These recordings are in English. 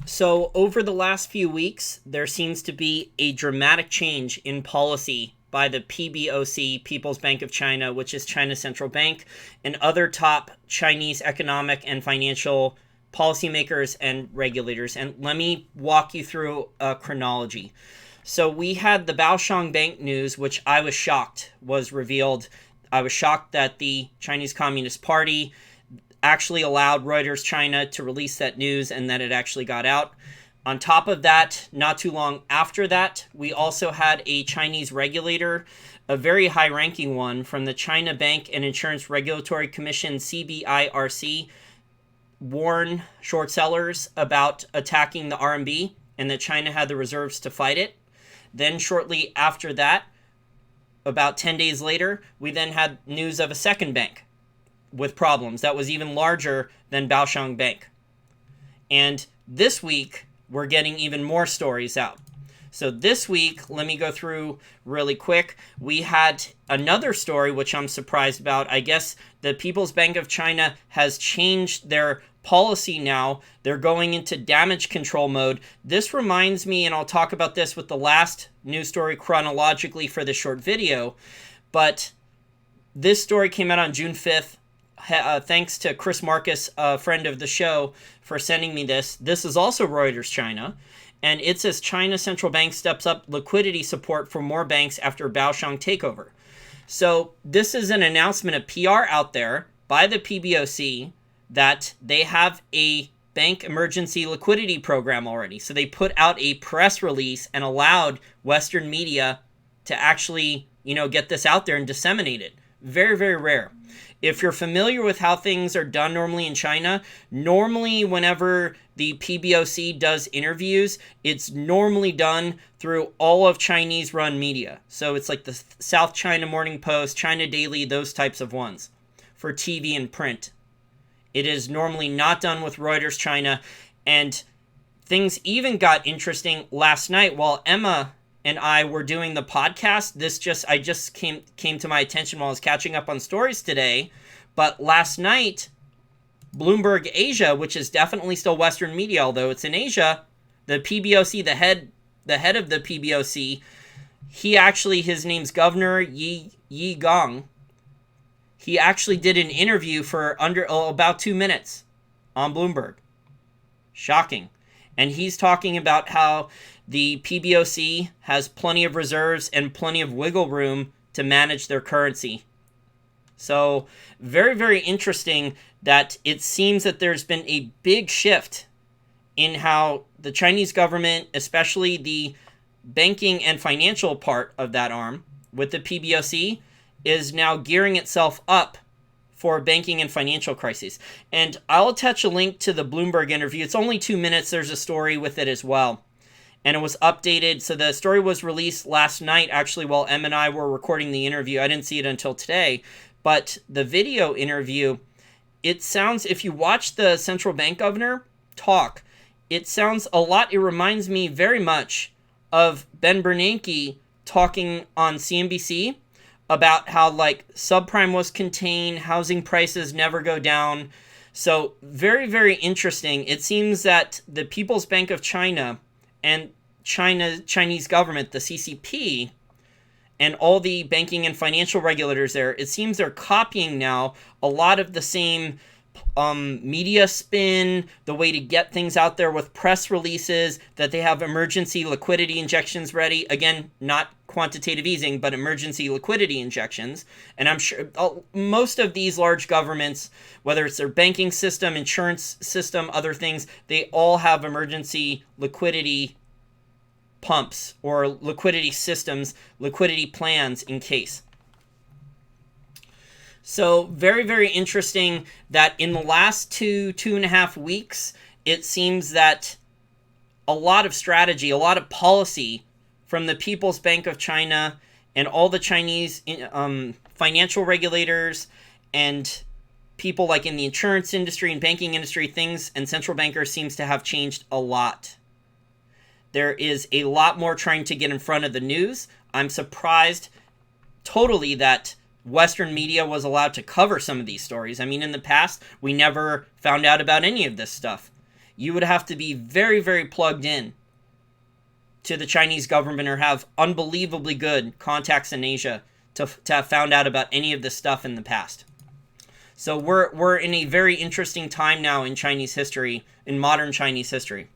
So, over the last few weeks, there seems to be a dramatic change in policy by the PBOC, People's Bank of China, which is China's central bank, and other top Chinese economic and financial policymakers and regulators. And let me walk you through a chronology. So, we had the Baoshang Bank news, which I was shocked was revealed. I was shocked that the Chinese Communist Party actually allowed Reuters China to release that news and that it actually got out. On top of that, not too long after that, we also had a Chinese regulator, a very high-ranking one from the China Bank and Insurance Regulatory Commission, CBIRC, warn short sellers about attacking the RMB and that China had the reserves to fight it. Then shortly after that, about 10 days later, we then had news of a second bank with problems that was even larger than Baoshang Bank. And this week, we're getting even more stories out. So this week, let me go through really quick. We had another story, which I'm surprised about. I guess the People's Bank of China has changed their policy now. They're going into damage control mode. This reminds me, and I'll talk about this with the last news story chronologically for this short video, but this story came out on June 5th. Thanks to Chris Marcus, a friend of the show, for sending me this. This is also Reuters China, and it says China Central Bank steps up liquidity support for more banks after Baoshang takeover. So this is an announcement of PR out there by the PBOC that they have a bank emergency liquidity program already. So they put out a press release and allowed Western media to actually, get this out there and disseminate it. Very, very rare. If you're familiar with how things are done normally in China, normally whenever the PBOC does interviews, it's normally done through all of Chinese-run media. So it's like the South China Morning Post, China Daily, those types of ones for TV and print. It is normally not done with Reuters China, and things even got interesting last night while Emma and I were doing the podcast. I just came to my attention while I was catching up on stories today. But last night, Bloomberg Asia, which is definitely still Western media, although it's in Asia, the PBOC, the head of the PBOC, his name's Governor Yi Gong. He actually did an interview for about 2 minutes on Bloomberg. Shocking. And he's talking about how the PBOC has plenty of reserves and plenty of wiggle room to manage their currency. So very, very interesting that it seems that there's been a big shift in how the Chinese government, especially the banking and financial part of that arm with the PBOC, is now gearing itself up for banking and financial crises. And I'll attach a link to the Bloomberg interview. It's only 2 minutes. There's a story with it as well. And it was updated. So the story was released last night, actually, while Em and I were recording the interview. I didn't see it until today. But the video interview, it sounds, if you watch the central bank governor talk, it sounds a lot, it reminds me very much of Ben Bernanke talking on CNBC about how subprime was contained, housing prices never go down. So very, very interesting. It seems that the People's Bank of China and Chinese government, the CCP, and all the banking and financial regulators there, it seems they're copying now a lot of the same media spin, the way to get things out there with press releases, that they have emergency liquidity injections ready. Again, not quantitative easing, but emergency liquidity injections. And I'm sure most of these large governments, whether it's their banking system, insurance system, other things, they all have emergency liquidity pumps or liquidity systems, liquidity plans in case. So very, very interesting that in the last 2.5 weeks, it seems that a lot of strategy, a lot of policy from the People's Bank of China and all the Chinese financial regulators and people like in the insurance industry and banking industry, things and central bankers seems to have changed a lot. There is a lot more trying to get in front of the news. I'm surprised totally that Western media was allowed to cover some of these stories. I mean, in the past, we never found out about any of this stuff. you would have to be very, very plugged in to the Chinese government or have unbelievably good contacts in Asia to have found out about any of this stuff in the past. So we're in a very interesting time now in Chinese history, in modern Chinese history.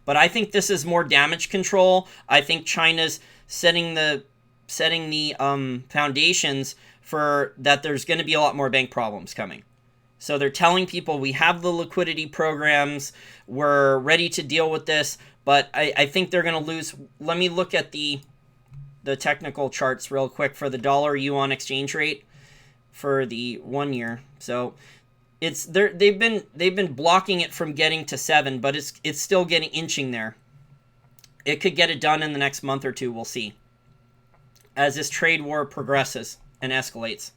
But I think this is more damage control. I think China's setting the foundations for that there's going to be a lot more bank problems coming. So they're telling people we have the liquidity programs, we're ready to deal with this, but I think they're going to lose. Let me look at the technical charts real quick for the dollar yuan exchange rate for the 1 year. So they've been blocking it from getting to 7, but it's still getting inching there. It could get it done in the next month or two, we'll see, as this trade war progresses and escalates.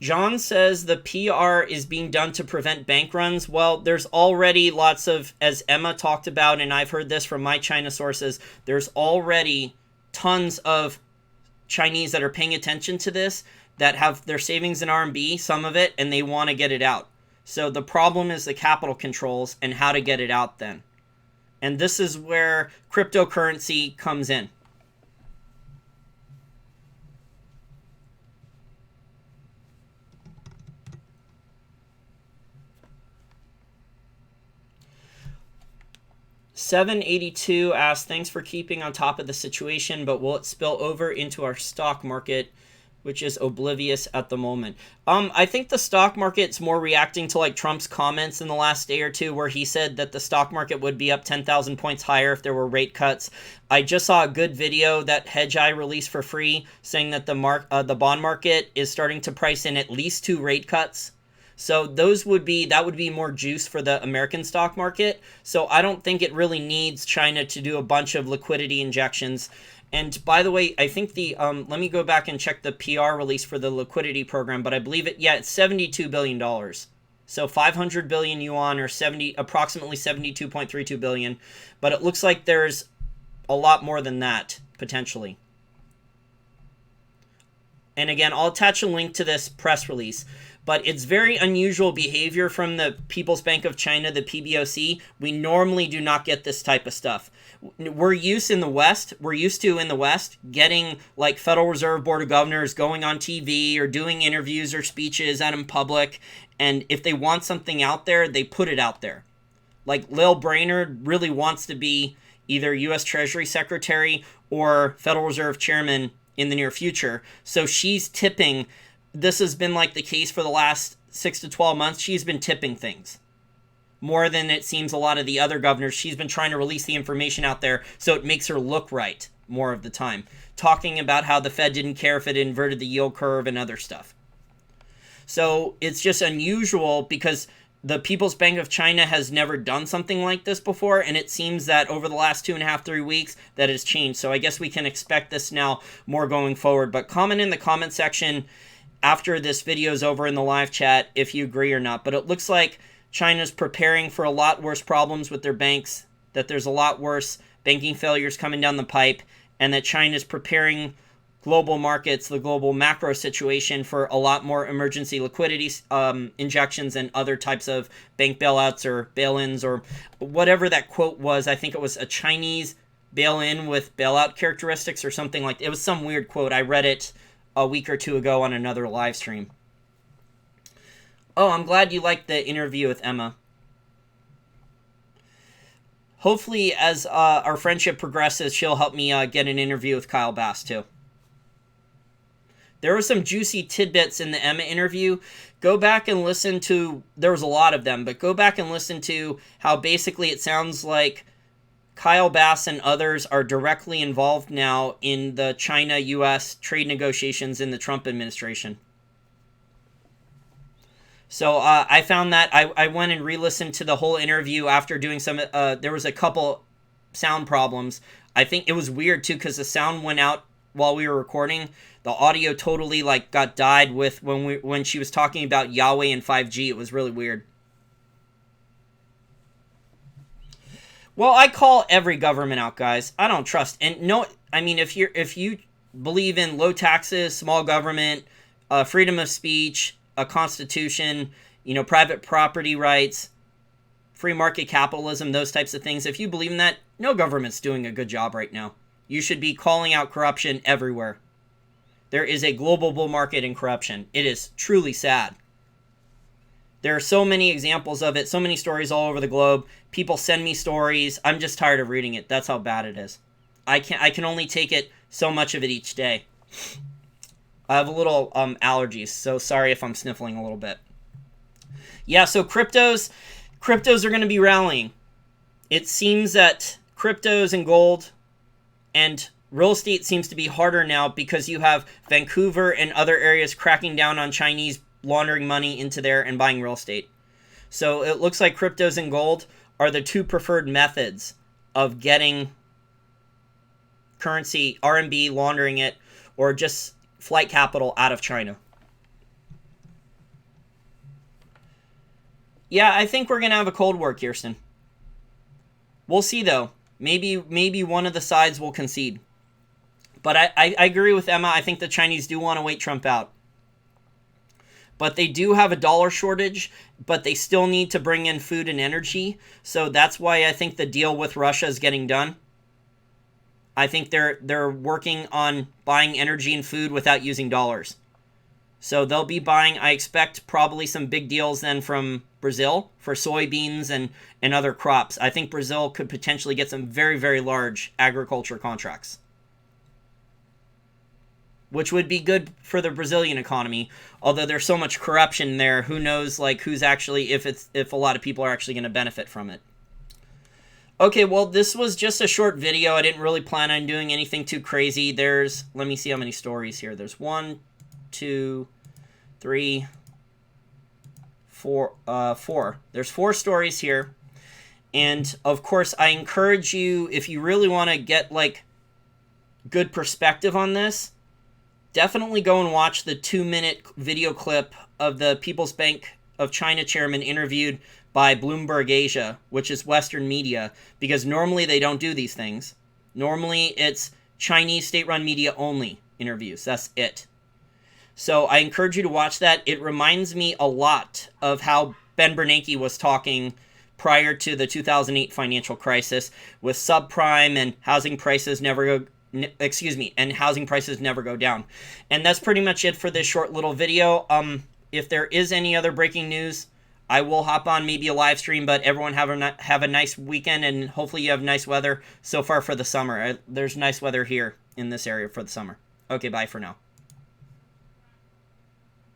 John says the PR is being done to prevent bank runs. Well, there's already lots of, as Emma talked about, and I've heard this from my China sources, there's already tons of Chinese that are paying attention to this, that have their savings in RMB, some of it, and they want to get it out. So the problem is the capital controls and how to get it out then. And this is where cryptocurrency comes in. $782 asks, thanks for keeping on top of the situation, but will it spill over into our stock market, which is oblivious at the moment? I think the stock market's more reacting to like Trump's comments in the last day or two, where he said that the stock market would be up 10,000 points higher if there were rate cuts. I just saw a good video that Hedge Eye released for free saying that the bond market is starting to price in at least 2 rate cuts. So that would be more juice for the American stock market. So I don't think it really needs China to do a bunch of liquidity injections. And by the way, I think let me go back and check the PR release for the liquidity program, but I believe it's $72 billion. So 500 billion yuan, or approximately 72.32 billion. But it looks like there's a lot more than that, potentially. And again, I'll attach a link to this press release. But it's very unusual behavior from the People's Bank of China, the PBOC. We normally do not get this type of stuff. We're used to in the West getting like Federal Reserve Board of Governors going on TV or doing interviews or speeches out in public. And if they want something out there, they put it out there. Like Lil Brainerd really wants to be either U.S. Treasury Secretary or Federal Reserve Chairman in the near future. So she's tipping. This has been like the case for the last 6 to 12 months. She's been tipping things more than it seems a lot of the other governors. She's been trying to release the information out there so it makes her look right more of the time, talking about how the Fed didn't care if it inverted the yield curve and other stuff. So it's just unusual because the People's Bank of China has never done something like this before, and it seems that over the last 2.5-3 weeks that has changed. So I guess we can expect this now more going forward. But comment in the comment section after this video is over in the live chat if you agree or not. But it looks like China's preparing for a lot worse problems with their banks, that there's a lot worse banking failures coming down the pipe, and that China's preparing global markets, the global macro situation, for a lot more emergency liquidity injections and other types of bank bailouts or bail-ins or whatever that quote was. I think it was a Chinese bail-in with bailout characteristics or something like that. It was some weird quote. I read it a week or two ago on another live stream. Oh, I'm glad you liked the interview with Emma. Hopefully, as our friendship progresses, she'll help me get an interview with Kyle Bass, too. There were some juicy tidbits in the Emma interview. Go back and listen to... There was a lot of them, but go back and listen to how basically it sounds like Kyle Bass and others are directly involved now in the China-U.S. trade negotiations in the Trump administration. So I found that I went and re-listened to the whole interview after doing some... there was a couple sound problems. I think it was weird, too, because the sound went out while we were recording. The audio totally got dyed with when she was talking about Yahweh and 5G. It was really weird. Well, I call every government out, guys. I don't trust. And no, I mean, if you believe in low taxes, small government, freedom of speech, a constitution, private property rights, free market capitalism, those types of things, if you believe in that, no government's doing a good job right now. You should be calling out corruption everywhere. There is a global bull market in corruption. It is truly sad. There are so many examples of it, so many stories all over the globe. People send me stories. I'm just tired of reading it. That's how bad it is. I can only take it so much of it each day. I have a little allergies, so sorry if I'm sniffling a little bit. Yeah, so cryptos are going to be rallying. It seems that cryptos and gold and real estate seems to be harder now because you have Vancouver and other areas cracking down on Chinese laundering money into there and buying real estate. So it looks like cryptos and gold are the two preferred methods of getting currency, RMB, laundering it, or just flight capital out of China. Yeah, I think we're going to have a Cold War, Kirsten. We'll see, though. Maybe one of the sides will concede. But I agree with Emma. I think the Chinese do want to wait Trump out. But they do have a dollar shortage, but they still need to bring in food and energy. So that's why I think the deal with Russia is getting done. I think they're working on buying energy and food without using dollars. So they'll be buying, I expect, probably some big deals then from Brazil for soybeans and other crops. I think Brazil could potentially get some very, very large agriculture contracts, which would be good for the Brazilian economy. Although there's so much corruption there, who knows who's actually, if a lot of people are actually going to benefit from it. Okay, well, this was just a short video. I didn't really plan on doing anything too crazy. Let me see how many stories here. There's 1, 2, 3, 4. 4. There's 4 stories here. And, of course, I encourage you, if you really want to get, good perspective on this, definitely go and watch the 2-minute video clip of the People's Bank of China chairman interviewed by Bloomberg Asia, which is Western media, because normally they don't do these things. Normally it's Chinese state-run media only interviews. That's it. So I encourage you to watch that. It reminds me a lot of how Ben Bernanke was talking prior to the 2008 financial crisis with subprime and housing prices never go down. And that's pretty much it for this short little video. If there is any other breaking news, I will hop on maybe a live stream, but everyone have a nice weekend, and hopefully you have nice weather so far for the summer. There's nice weather here in this area for the summer. Okay, bye for now.